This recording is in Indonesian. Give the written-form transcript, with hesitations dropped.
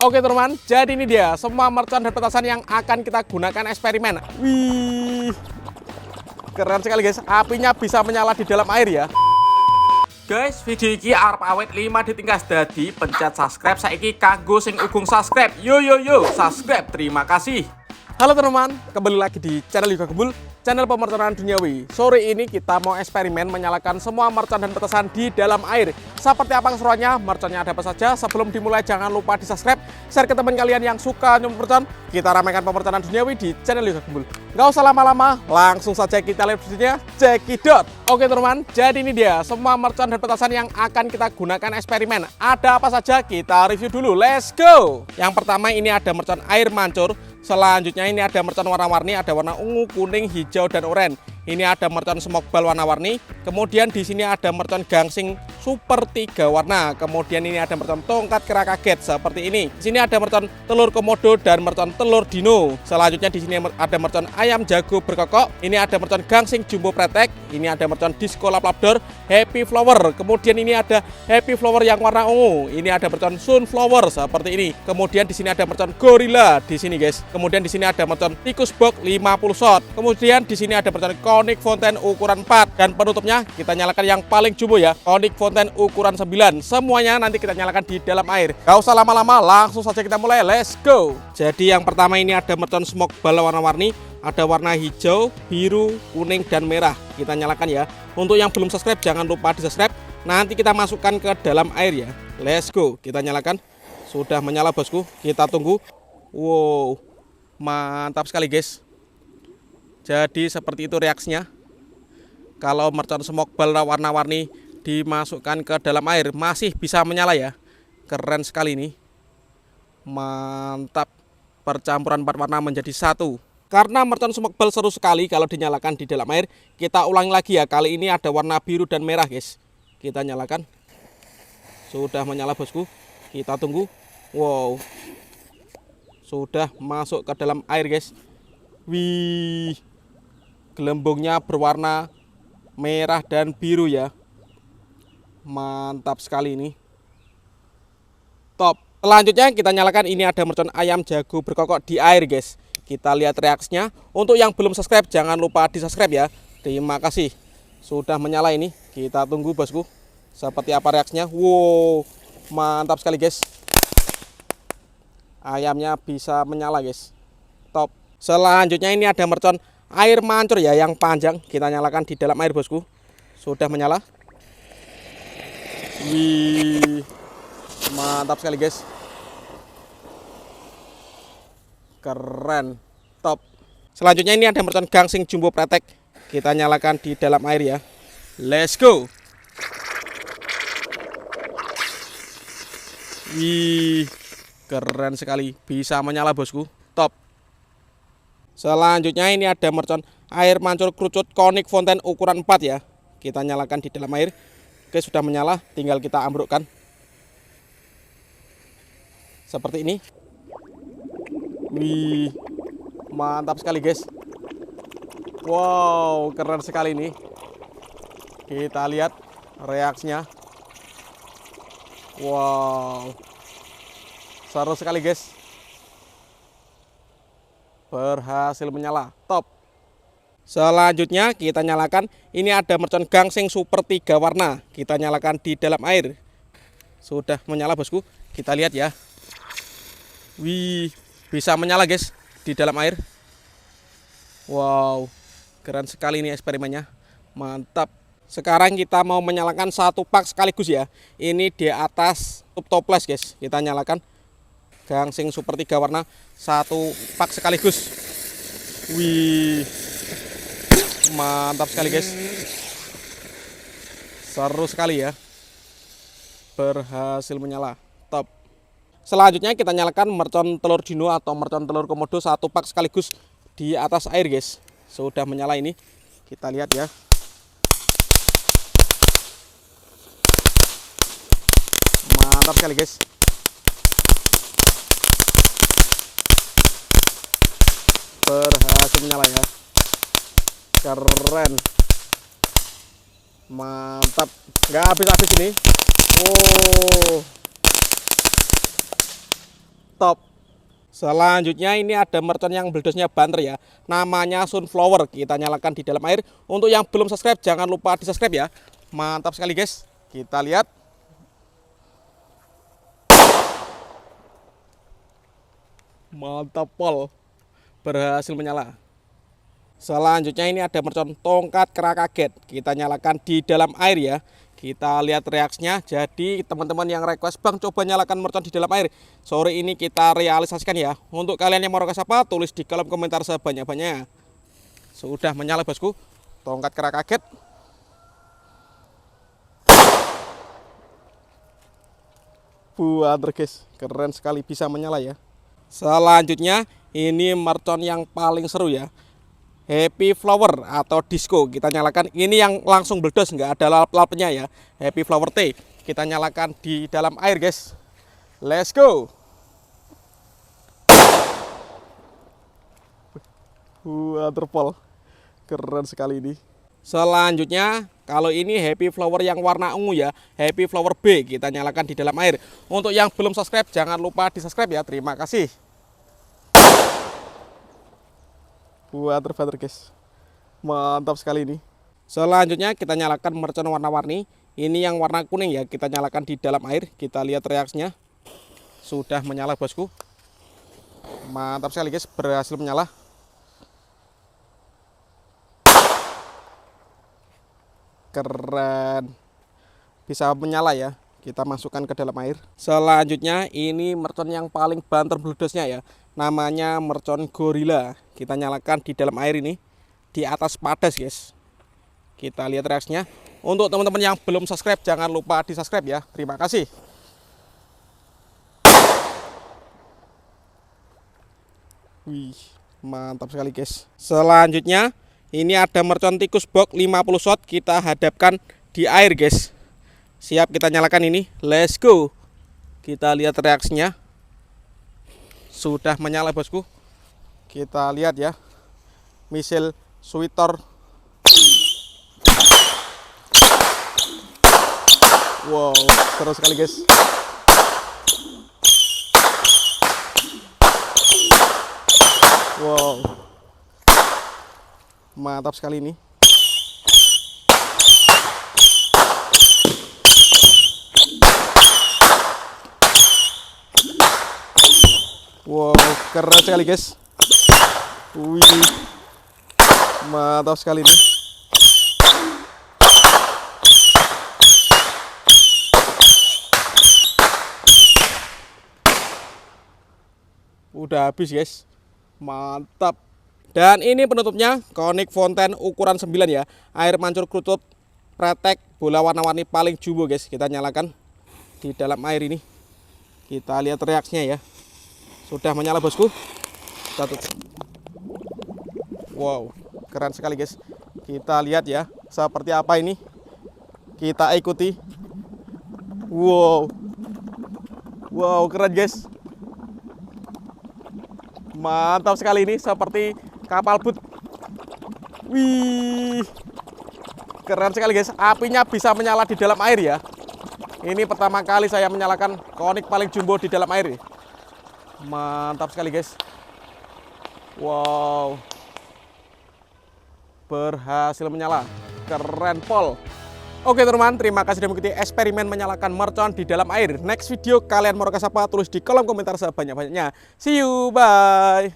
Oke teman, jadi ini dia semua mercon dan petasan yang akan kita gunakan eksperimen. Wih, keren sekali guys, apinya bisa menyala di dalam air ya. Guys, video ini arep awet 5 ditingkas dadi pencet subscribe saiki kanggo sing ugung subscribe. Yo subscribe, terima kasih. Halo teman-teman, kembali lagi di channel Yoga Gembul, channel pemerconan duniawi. Sore ini kita mau eksperimen menyalakan semua mercon dan petasan di dalam air. Seperti apa keseruannya, merconnya ada apa saja. Sebelum dimulai jangan lupa di subscribe, share ke teman kalian yang suka nyumbur mercon. Kita ramaikan pemerconan duniawi di channel Yoga Gembul. Gak usah lama-lama, langsung saja kita lihat videonya, cekidot. Oke teman-teman, jadi ini dia semua mercon dan petasan yang akan kita gunakan eksperimen. Ada apa saja, kita review dulu, let's go. Yang pertama ini ada mercon air mancur. Selanjutnya ini ada mercon warna-warni, ada warna ungu, kuning, hijau, dan oranye. Ini ada mercon smoke ball warna-warni. Kemudian di sini ada mercon gangsing super 3 warna. Kemudian ini ada mercon tongkat kera kaget seperti ini. Di sini ada mercon telur komodo dan mercon telur dino. Selanjutnya di sini ada mercon ayam jago berkokok. Ini ada mercon gangsing jumbo pretek. Ini ada mercon disco laplabdor happy flower. Kemudian ini ada happy flower yang warna ungu. Ini ada mercon sunflower seperti ini. Kemudian di sini ada mercon gorilla di sini guys. Kemudian di sini ada mercon tikus box 50 shot. Kemudian di sini ada mercon Conic Fountain ukuran 4 dan penutupnya kita nyalakan yang paling jumbo ya, Conic Fountain ukuran 9. Semuanya nanti kita nyalakan di dalam air. Gak usah lama-lama, langsung saja kita mulai. Let's go. Jadi yang pertama ini ada mercon smoke ball warna-warni, ada warna hijau, biru, kuning, dan merah. Kita nyalakan ya. Untuk yang belum subscribe jangan lupa di subscribe. Nanti kita masukkan ke dalam air ya. Let's go. Kita nyalakan. Sudah menyala bosku. Kita tunggu. Wow, mantap sekali guys. Jadi seperti itu reaksinya. Kalau mercon smoke ball warna-warni dimasukkan ke dalam air masih bisa menyala ya. Keren sekali ini. Mantap. Percampuran 4 warna menjadi satu. Karena mercon smoke ball seru sekali kalau dinyalakan di dalam air, kita ulangi lagi ya. Kali ini ada warna biru dan merah guys. Kita nyalakan. Sudah menyala bosku. Kita tunggu. Wow, sudah masuk ke dalam air guys. Wih, gelembungnya berwarna merah dan biru ya. Mantap sekali ini. Top. Selanjutnya kita nyalakan, ini ada mercon ayam jago berkokok di air guys. Kita lihat reaksinya. Untuk yang belum subscribe jangan lupa di subscribe ya. Terima kasih. Sudah menyala ini. Kita tunggu bosku. Seperti apa reaksinya. Wow, mantap sekali guys. Ayamnya bisa menyala guys. Top. Selanjutnya ini ada mercon air mancur ya yang panjang. Kita nyalakan di dalam air bosku. Sudah menyala. Wih, mantap sekali guys. Keren. Top. Selanjutnya ini ada mercon gangsing jumbo pretek. Kita nyalakan di dalam air ya. Let's go. Wih, keren sekali. Bisa menyala bosku. Top. Selanjutnya ini ada mercon air mancur kerucut Conic Fountain ukuran 4 ya. Kita nyalakan di dalam air. Oke, sudah menyala, tinggal kita ambrukkan. Seperti ini. Wih, mantap sekali guys. Wow, keren sekali ini. Kita lihat reaksinya. Wow, seru sekali guys. Berhasil menyala. Top. Selanjutnya kita nyalakan, ini ada mercon gangsing super 3 warna. Kita nyalakan di dalam air. Sudah menyala bosku. Kita lihat ya. Wih, bisa menyala guys di dalam air. Wow, keren sekali ini eksperimennya. Mantap. Sekarang kita mau menyalakan satu pak sekaligus ya. Ini di atas toples guys. Kita nyalakan gangsing super 3 warna, satu pak sekaligus. Wih, mantap sekali guys. Seru sekali ya. Berhasil menyala. Top. Selanjutnya kita nyalakan mercon telur dino atau mercon telur komodo, satu pak sekaligus di atas air guys. Sudah menyala ini. Kita lihat ya. Mantap sekali guys. Berhasil menyala ya. Keren. Mantap. Nggak habis-habis ini. Oh, Mantap. Selanjutnya ini ada mercon yang beledosnya banter ya. Namanya Sunflower. Kita nyalakan di dalam air. Untuk yang belum subscribe jangan lupa di subscribe ya. Mantap sekali guys. Kita lihat. Mantap pol. Berhasil menyala. Selanjutnya ini ada mercon tongkat kera kaget. Kita nyalakan di dalam air ya. Kita lihat reaksinya. Jadi teman-teman yang request bang coba nyalakan mercon di dalam air, sore ini kita realisasikan ya. Untuk kalian yang mau request apa tulis di kolom komentar sebanyak-banyaknya. Sudah menyala bosku. Tongkat kera kaget. Buat guys, keren sekali bisa menyala ya. Selanjutnya ini mercon yang paling seru ya. Happy Flower atau Disco kita nyalakan. Ini yang langsung meledos, nggak ada lap-lapnya ya. Happy Flower T kita nyalakan di dalam air guys. Let's go. Waterfall keren sekali ini. Selanjutnya kalau ini Happy Flower yang warna ungu ya, Happy Flower B kita nyalakan di dalam air. Untuk yang belum subscribe jangan lupa di subscribe ya. Terima kasih. Water guys, mantap sekali ini. Selanjutnya kita nyalakan mercon warna-warni. Ini yang warna kuning ya, kita nyalakan di dalam air. Kita lihat reaksinya. Sudah menyala bosku. Mantap sekali guys, berhasil menyala. Keren, bisa menyala ya. Kita masukkan ke dalam air. Selanjutnya ini mercon yang paling banter meledosnya ya. Namanya mercon gorila. Kita nyalakan di dalam air ini. Di atas padas guys. Kita lihat reaksinya. Untuk teman-teman yang belum subscribe jangan lupa di subscribe ya. Terima kasih. Wih, mantap sekali guys. Selanjutnya ini ada mercon tikus box 50 shot. Kita hadapkan di air guys. Siap kita nyalakan ini. Let's go. Kita lihat reaksinya. Sudah menyala bosku. Kita lihat ya. Misil sweater. Wow, seru sekali guys. Wow. Mantap sekali ini. Wow, keren sekali guys. Wih, mantap sekali nih. Udah habis guys, mantap. Dan ini penutupnya Konik Fountain ukuran 9 ya. Air mancur kerucut pretek bola warna-warni paling jumbo guys. Kita nyalakan di dalam air ini. Kita lihat reaksinya ya. Sudah menyala bosku. Wow, keren sekali guys. Kita lihat ya seperti apa ini. Kita ikuti. Wow. Wow, keren guys. Mantap sekali ini, seperti kapal boot. Wih, keren sekali guys. Apinya bisa menyala di dalam air ya. Ini pertama kali saya menyalakan konik paling jumbo di dalam air. Mantap sekali guys. Wow, berhasil menyala. Keren pol. Oke teman-teman, terima kasih sudah mengikuti eksperimen menyalakan mercon di dalam air. Next video kalian mau request apa tulis di kolom komentar sebanyak-banyaknya. See you, bye.